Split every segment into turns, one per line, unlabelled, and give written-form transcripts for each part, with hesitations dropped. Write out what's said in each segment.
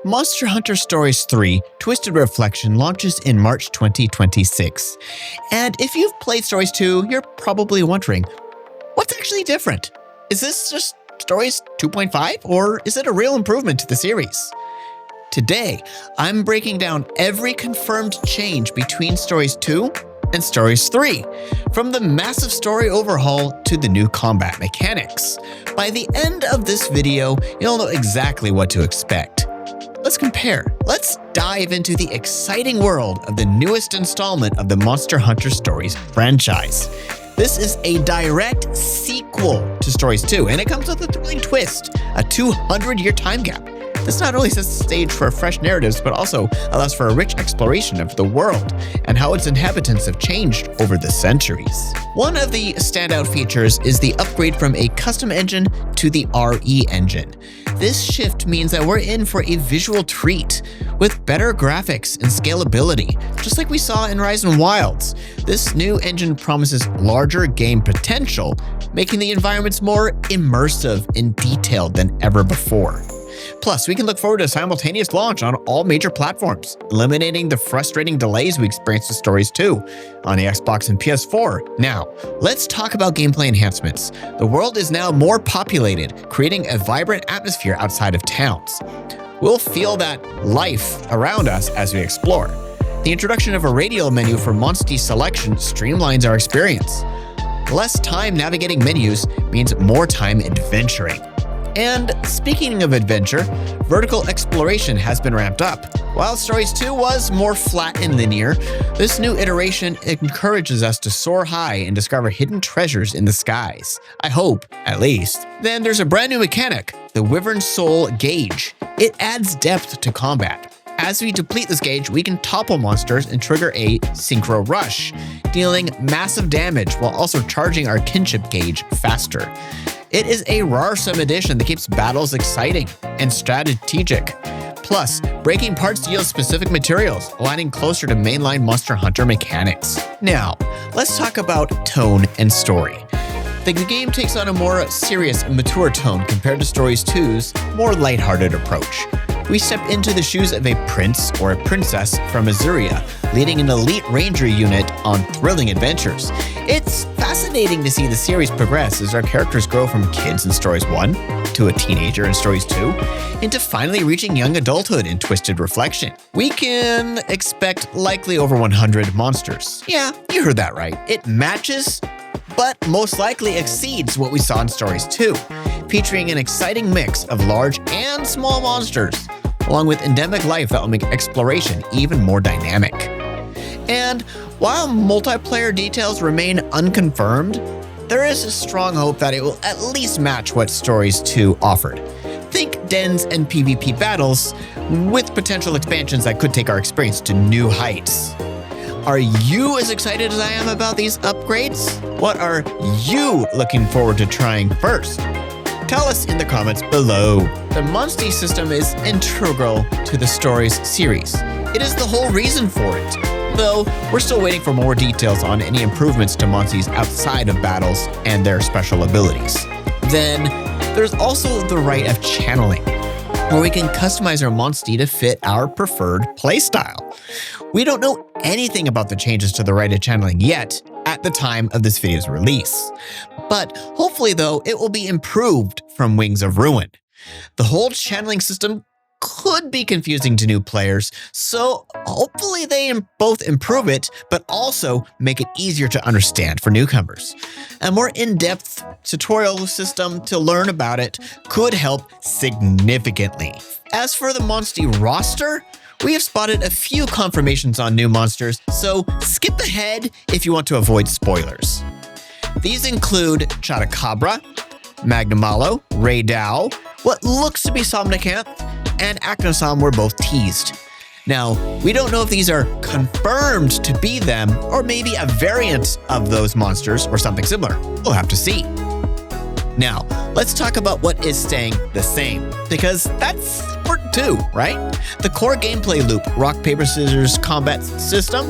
Monster Hunter Stories 3 Twisted Reflection launches in March 2026. And if you've played Stories 2, you're probably wondering, what's actually different? Is this just Stories 2.5, or is it a real improvement to the series? Today, I'm breaking down every confirmed change between Stories 2 and Stories 3, from the massive story overhaul to the new combat mechanics. By the end of this video, you'll know exactly what to expect. Let's compare. Let's dive into the exciting world of the newest installment of the Monster Hunter Stories franchise. This is a direct sequel to Stories 2, and it comes with a thrilling twist, a 200-year time gap. This not only sets the stage for fresh narratives, but also allows for a rich exploration of the world and how its inhabitants have changed over the centuries. One of the standout features is the upgrade from a custom engine to the RE engine. This shift means that we're in for a visual treat with better graphics and scalability, just like we saw in Rise and Wilds. This new engine promises larger game potential, making the environments more immersive and detailed than ever before. Plus, we can look forward to a simultaneous launch on all major platforms, eliminating the frustrating delays we experienced with Stories 2 on the Xbox and PS4. Now, let's talk about gameplay enhancements. The world is now more populated, creating a vibrant atmosphere outside of towns. We'll feel that life around us as we explore. The introduction of a radial menu for monster selection streamlines our experience. Less time navigating menus means more time adventuring. And speaking of adventure, vertical exploration has been ramped up. While Stories 2 was more flat and linear, this new iteration encourages us to soar high and discover hidden treasures in the skies. I hope, at least. Then there's a brand new mechanic, the Wyvern Soul Gauge. It adds depth to combat. As we deplete this gauge, we can topple monsters and trigger a Synchro Rush, dealing massive damage while also charging our kinship gauge faster. It is a rawrsome addition that keeps battles exciting and strategic. Plus, breaking parts yields specific materials, aligning closer to mainline Monster Hunter mechanics. Now, let's talk about tone and story. The game takes on a more serious and mature tone compared to Stories 2's more lighthearted approach. We step into the shoes of a prince or a princess from Azuria, leading an elite ranger unit on thrilling adventures. It's fascinating to see the series progress as our characters grow from kids in Stories 1 to a teenager in Stories 2 into finally reaching young adulthood in Twisted Reflection. We can expect likely over 100 monsters. Yeah, you heard that right. It matches, but most likely exceeds what we saw in Stories 2, featuring an exciting mix of large and small monsters, along with endemic life that will make exploration even more dynamic. And while multiplayer details remain unconfirmed, there is a strong hope that it will at least match what Stories 2 offered. Think dens and PvP battles, with potential expansions that could take our experience to new heights. Are you as excited as I am about these upgrades? What are you looking forward to trying first? Tell us in the comments below. The Monster system is integral to the Stories series. It is the whole reason for it, though we're still waiting for more details on any improvements to Monsters outside of battles and their special abilities. Then there's also the right of channeling, where we can customize our Monster to fit our preferred playstyle. We don't know anything about the changes to the right of channeling yet at the time of this video's release. But hopefully though, it will be improved from Wings of Ruin. The whole channeling system could be confusing to new players, so hopefully they both improve it, but also make it easier to understand for newcomers. A more in-depth tutorial system to learn about it could help significantly. As for the monster roster, we have spotted a few confirmations on new monsters, so skip ahead if you want to avoid spoilers. These include Chotacabra, Magnamalo, Raydao, what looks to be Somnicanth, and Acnosom were both teased. Now, we don't know if these are confirmed to be them, or maybe a variant of those monsters or something similar. We'll have to see. Now, let's talk about what is staying the same, because that's important too, right? The core gameplay loop, rock, paper, scissors combat system,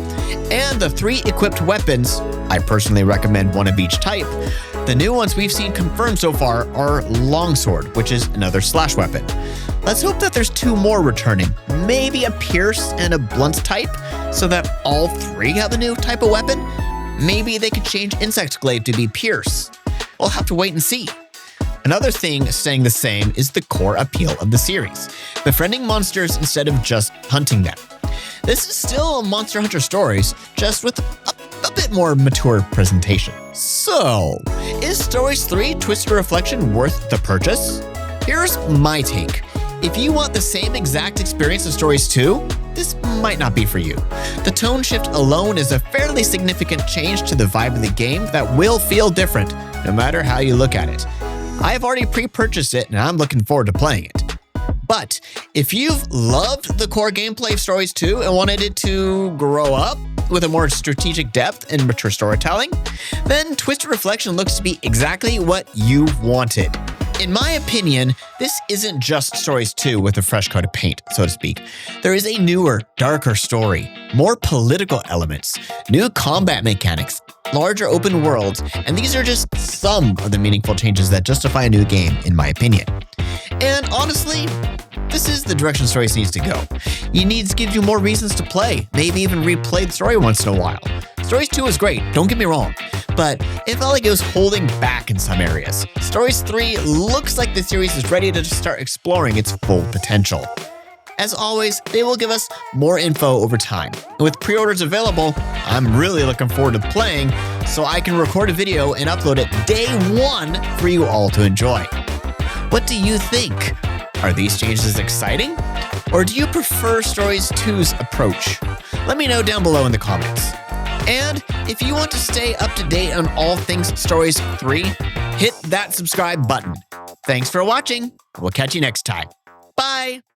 and the 3 equipped weapons. I personally recommend one of each type. The new ones we've seen confirmed so far are Longsword, which is another slash weapon, Let's hope that there's 2 more returning, maybe a Pierce and a Blunt type, so that all 3 have a new type of weapon. Maybe they could change Insect Glaive to be Pierce. We'll have to wait and see. Another thing staying the same is the core appeal of the series, befriending monsters instead of just hunting them. This is still Monster Hunter Stories, just with a bit more mature presentation. So, is Stories 3 Twisted Reflection worth the purchase? Here's my take. If you want the same exact experience as Stories 2, this might not be for you. The tone shift alone is a fairly significant change to the vibe of the game that will feel different, no matter how you look at it. I have already pre-purchased it and I'm looking forward to playing it. But if you've loved the core gameplay of Stories 2 and wanted it to grow up with a more strategic depth and mature storytelling, then Twisted Reflection looks to be exactly what you've wanted. In my opinion, this isn't just Stories 2 with a fresh coat of paint, so to speak. There is a newer, darker story, more political elements, new combat mechanics, larger open worlds, and these are just some of the meaningful changes that justify a new game, in my opinion. And honestly, this is the direction Stories needs to go. It needs to give you more reasons to play, maybe even replay the story once in a while. Stories 2 is great, don't get me wrong, but it felt like it was holding back in some areas. Stories 3 looks like the series is ready to start exploring its full potential. As always, they will give us more info over time. And with pre-orders available, I'm really looking forward to playing so I can record a video and upload it day 1 for you all to enjoy. What do you think? Are these changes exciting? Or do you prefer Stories 2's approach? Let me know down below in the comments. And if you want to stay up to date on all things Stories 3, hit that subscribe button. Thanks for watching. We'll catch you next time. Bye!